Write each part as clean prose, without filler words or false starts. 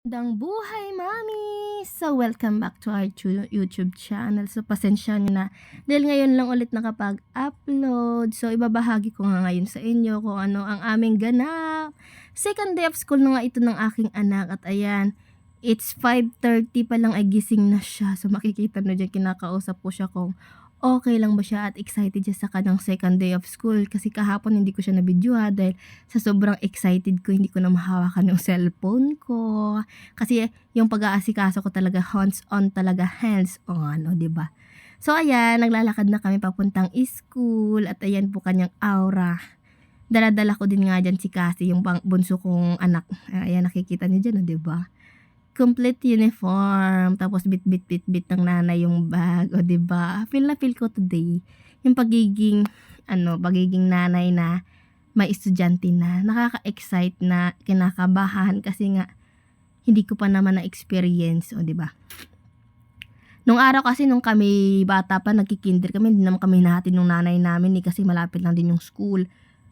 Magandang buhay, mami! So, welcome back to our YouTube channel. So, pasensya nyo na dahil ngayon lang ulit nakapag-upload. So, ibabahagi ko nga ngayon sa inyo kung ano ang aming ganap. Second day of school na nga ito ng aking anak. At ayan, it's 5:30 pa lang ay gising na siya. So, makikita nyo dyan, kinakausap ko siya kung okay lang ba siya at excited siya sa kanyang second day of school. Kasi kahapon hindi ko siya na-videoha dahil sa sobrang excited ko, hindi ko na mahawakan yung cellphone ko. Kasi yung pag-aasikaso ko talaga hands-on talaga, hands-on, o 'di ba? So ayan, naglalakad na kami papuntang school at ayan po kanyang aura. Dala-dala ko din nga diyan si Cassie, yung bunso kong anak. Ayan, nakikita niyo diyan, o 'di ba? Complete uniform, tapos bit ng nanay yung bag, o 'di ba? Feel na feel ko today yung pagiging nanay na may estudyante na. Nakaka-excite na, kinakabahan kasi nga hindi ko pa naman na-experience, o 'di ba? Nung araw kasi nung kami bata pa nagki-kinder kami, hindi naman kami hinahatid nung nanay namin kasi malapit lang din yung school.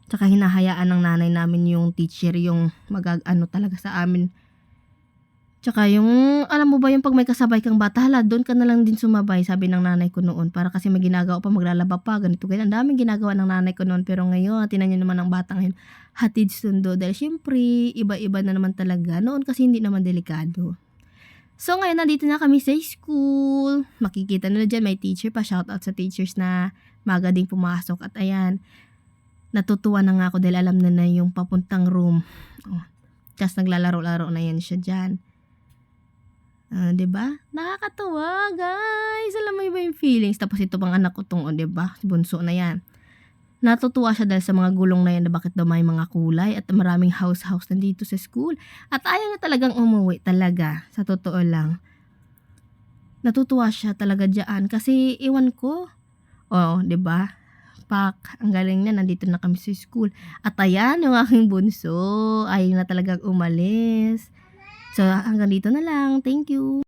Tsaka hinahayaan ng nanay namin yung teacher yung mag-ano talaga sa amin. Tsaka yung alam mo ba yung 'pag may kasabay kang bata, hala do'n ka na lang din sumabay, sabi ng nanay ko noon, para kasi may ginagawa pa, maglalaba pa, ganito, ganyan. Ang daming ginagawa ng nanay ko noon, pero ngayon tingnan niyo naman ang bata ngayon, hatid sundo dahil siyempre iba-iba na naman talaga. Noon kasi hindi naman delikado. So ngayon nandito na kami sa school, makikita niyo diyan may teacher pa, shoutout sa teachers na maaga ding pumasok at ayan, natutuwa na nga ako dahil alam na yung papuntang room. Oh, ta's naglalaro-laro na yan siya diyan. 'Di ba? Nakakatuwa, guys. Alam mo ba yung feelings? Tapos ito pang anak ko 'tong, 'di ba, bunso na 'yan. Natutuwa siya dahil sa mga gulong na 'yan na bakit daw may mga kulay at maraming house nandito sa school. At ayaw niya talagang umuwi talaga, sa totoo lang. Natutuwa siya talaga diyan kasi iwan ko. Oh, 'di ba? Ang galing niya, nandito na kami sa school. At ayan, yung aking bunso, ayaw na talagang umalis. So, hanggang dito na lang. Thank you.